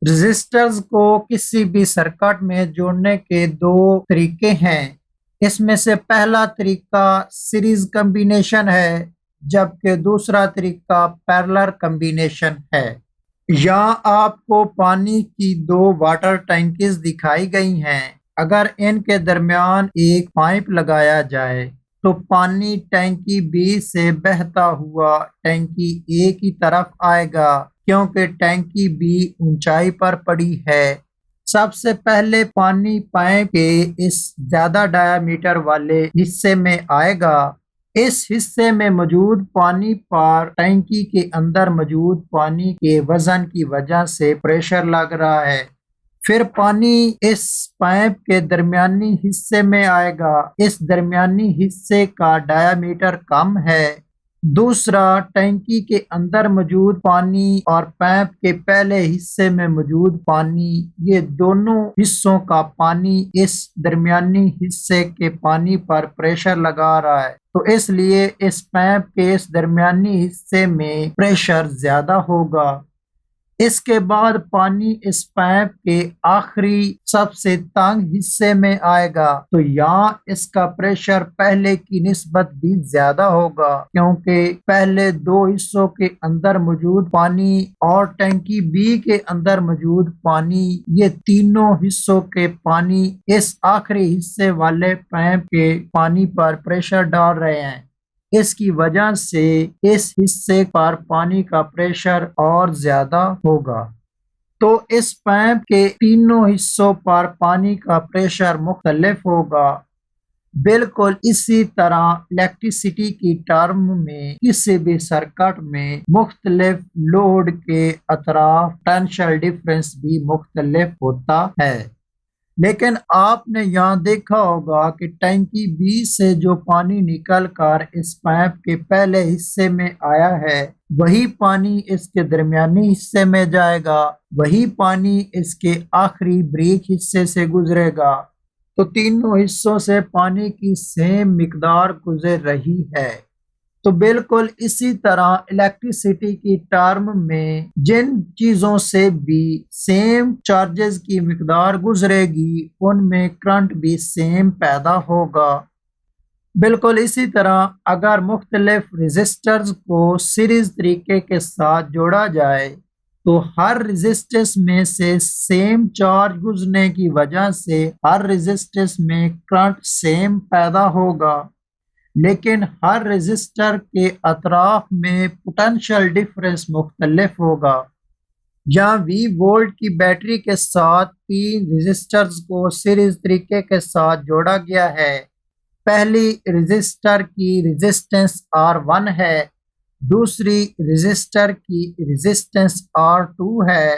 Registers को किसी भी सर्किट में जोड़ने के दो तरीके हैं। इसमें से पहला तरीका सीरीज कॉम्बिनेशन है, जबकि दूसरा तरीका पैरेलल कॉम्बिनेशन है। यहाँ आपको पानी की दो वाटर टैंकीज दिखाई गई हैं। अगर इनके दरमियान एक पाइप लगाया जाए तो पानी टैंकी बी से बहता हुआ टैंकी ए की तरफ आएगा, क्योंकि टैंकी बी ऊंचाई पर पड़ी है। सबसे पहले पानी पाइप के इस ज्यादा डायामीटर वाले हिस्से में आएगा। इस हिस्से में मौजूद पानी पर टैंकी के अंदर मौजूद पानी के वजन की वजह से प्रेशर लग रहा है। फिर पानी इस पाइप के दरमियानी हिस्से में आएगा। इस दरमियानी हिस्से का डायामीटर कम है। दूसरा, टैंकी के अंदर मौजूद पानी और पाइप के पहले हिस्से में मौजूद पानी, ये दोनों हिस्सों का पानी इस दरमियानी हिस्से के पानी पर प्रेशर लगा रहा है, तो इसलिए इस पाइप के इस दरमियानी हिस्से में प्रेशर ज्यादा होगा। इसके बाद पानी इस पाइप के आखिरी सबसे तंग हिस्से में आएगा, तो यहाँ इसका प्रेशर पहले की निस्बत भी ज्यादा होगा, क्योंकि पहले दो हिस्सों के अंदर मौजूद पानी और टैंकी बी के अंदर मौजूद पानी, ये तीनों हिस्सों के पानी इस आखिरी हिस्से वाले पाइप के पानी पर प्रेशर डाल रहे हैं। इसकी वजह से इस हिस्से पर पानी का प्रेशर और ज्यादा होगा। तो इस पाइप के तीनों हिस्सों पर पानी का प्रेशर मुख्तलिफ होगा। बिल्कुल इसी तरह इलेक्ट्रिसिटी की टर्म में किसी भी सर्किट में मुख्तलिफ लोड के अतराफ टेंशन डिफरेंस भी मुख्तलिफ होता है। लेकिन आपने यहाँ देखा होगा कि टैंकी बी से जो पानी निकल कर इस पाइप के पहले हिस्से में आया है, वही पानी इसके दरमियानी हिस्से में जाएगा, वही पानी इसके आखिरी ब्रेक हिस्से से गुजरेगा। तो तीनों हिस्सों से पानी की सेम मिकदार गुजर रही है। तो बिल्कुल इसी तरह इलेक्ट्रिसिटी की टर्म में जिन चीजों से भी सेम चार्जेस की मिकदार गुजरेगी, उनमें करंट भी सेम पैदा होगा। बिल्कुल इसी तरह अगर मुख्तलिफ रेजिस्टर्स को सीरीज तरीके के साथ जोड़ा जाए, तो हर रेजिस्टेंस में से सेम चार्ज गुजरने की वजह से हर रेजिस्टेंस में करंट सेम पैदा होगा। लेकिन हर रेजिस्टर के अतराफ में पोटेंशियल डिफरेंस मुख्तलिफ होगा। यहाँ वी वोल्ट की बैटरी के साथ तीन रेजिस्टर्स को सीरीज तरीके के साथ जोड़ा गया है। पहली रेजिस्टर की रेजिस्टेंस R1 है, दूसरी रेजिस्टर की रेजिस्टेंस R2 है,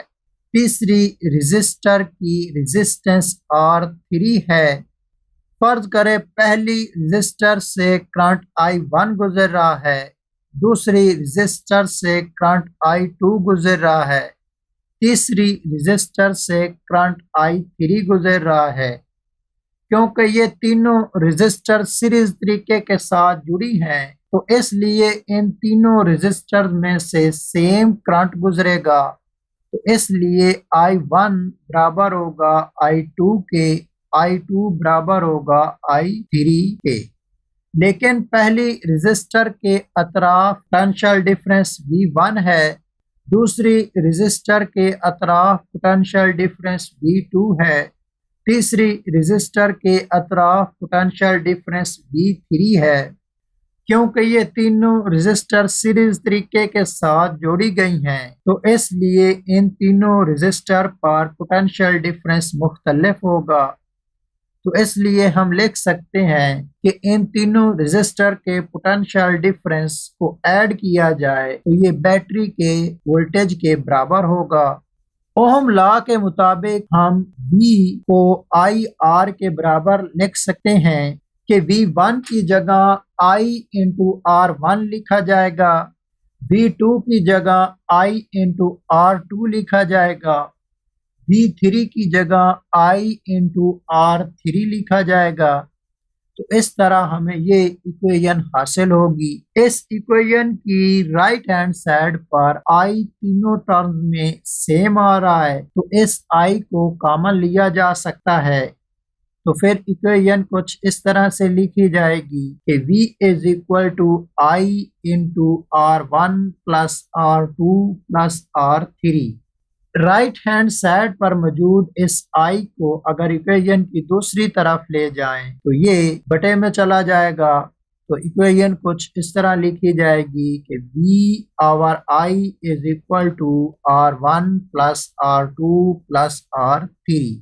तीसरी रेजिस्टर की रेजिस्टेंस R3 है। फर्ज करें पहली रजिस्टर से करंट I1 गुजर रहा है, दूसरी रजिस्टर से करंट I2 गुजर रहा है, तीसरी रजिस्टर से करंट I3 गुजर रहा है। क्योंकि ये तीनों रजिस्टर सीरीज तरीके के साथ जुड़ी हैं, तो इसलिए इन तीनों रजिस्टर में से सेम करंट गुजरेगा। तो इसलिए I1 बराबर होगा I2 के, I2 बराबर होगा I3 के। लेकिन पहली रजिस्टर के अतराफ पोटेंशियल डिफरेंस V1 है, दूसरी रजिस्टर के अतराफ पोटेंशियल डिफरेंस V2 है, तीसरी रजिस्टर के अतराफ पोटेंशियल डिफरेंस V3 है। क्योंकि ये तीनों रजिस्टर सीरीज तरीके के साथ जोड़ी गई हैं, तो इसलिए इन तीनों रजिस्टर पर पोटेंशियल डिफरेंस मुख्तलिफ होगा। तो इसलिए हम लिख सकते हैं कि इन तीनों रजिस्टर के पोटेंशियल डिफरेंस को ऐड किया जाए तो ये बैटरी के वोल्टेज के बराबर होगा। ओहम लॉ के मुताबिक हम V को IR के बराबर लिख सकते हैं कि V1 की जगह I इंटू R1 लिखा जाएगा, V2 की जगह I इंटू R2 लिखा जाएगा, V3 की जगह I इंटू R3 लिखा जाएगा। तो इस तरह हमें ये इक्वेशन हासिल होगी। इस इक्वेशन की राइट हैंड साइड पर आई तीनों टर्म्स में सेम आ रहा है, तो इस आई को कॉमन लिया जा सकता है। तो फिर इक्वेशन कुछ इस तरह से लिखी जाएगी कि v is equal to I into R1 plus R2 plus R3। Right hand side पर मौजूद इस i को अगर इक्वेशन की दूसरी तरफ ले जाएं तो ये बटे में चला जाएगा। तो इक्वेशन कुछ इस तरह लिखी जाएगी कि v over i is equal to R1 plus R2 plus R3।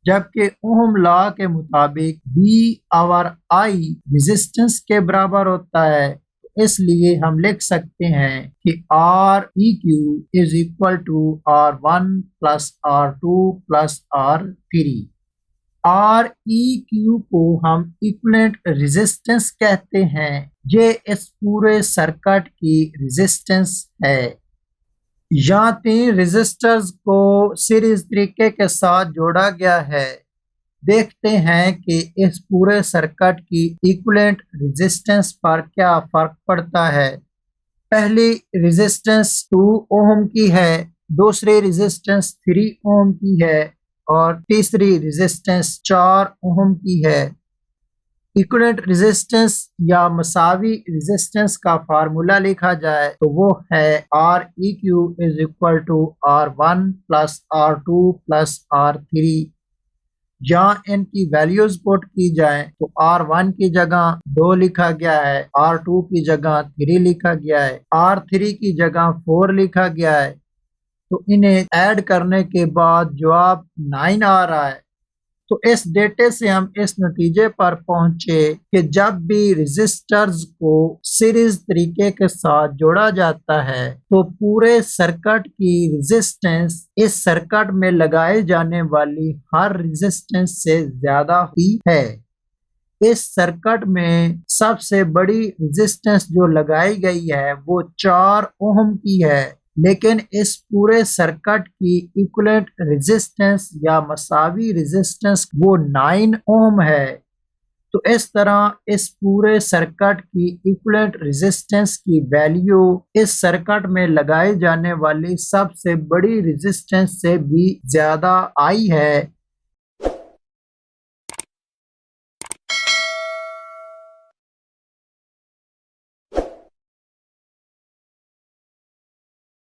जबकि ओहम लॉ के मुताबिक V आवर I रेजिस्टेंस के बराबर होता है, तो इसलिए हम लिख सकते हैं कि Req is equal to R1 plus R2 plus R3। Req को हम इक्विवेलेंट रेजिस्टेंस कहते हैं। ये इस पूरे सर्किट की रेजिस्टेंस है। यहाँ 3 रेजिस्टर्स को सीरीज तरीके के साथ जोड़ा गया है। देखते हैं कि इस पूरे सर्किट की इक्विवेलेंट रेजिस्टेंस पर क्या फर्क पड़ता है। पहली रेजिस्टेंस 2 ओम की है, दूसरी रेजिस्टेंस 3 ओम की है और तीसरी रेजिस्टेंस 4 ओम की है। इक्विवेलेंट रेजिस्टेंस या मसावी रेजिस्टेंस का फार्मूला लिखा जाए तो वो है Req is equal to R1 plus R2 plus R3। जहाँ इनकी वैल्यूज पुट की जाए तो R1 की जगह 2 लिखा गया है, R2 की जगह 3 लिखा गया है, R3 की जगह 4 लिखा गया है। तो इन्हें ऐड करने के बाद जवाब 9 आ रहा है। तो इस डेटे से हम इस नतीजे पर पहुंचे कि जब भी रेजिस्टर्स को सीरीज तरीके के साथ जोड़ा जाता है तो पूरे सर्किट की रेजिस्टेंस इस सर्किट में लगाए जाने वाली हर रेजिस्टेंस से ज्यादा ही है। इस सर्किट में सबसे बड़ी रेजिस्टेंस जो लगाई गई है वो 4 ओम की है, लेकिन इस पूरे सर्किट की इक्विवेलेंट रेजिस्टेंस या मसावी रेजिस्टेंस वो 9 ओम है। तो इस तरह इस पूरे सर्किट की इक्विवेलेंट रेजिस्टेंस की वैल्यू इस सर्किट में लगाई जाने वाली सबसे बड़ी रेजिस्टेंस से भी ज्यादा आई है।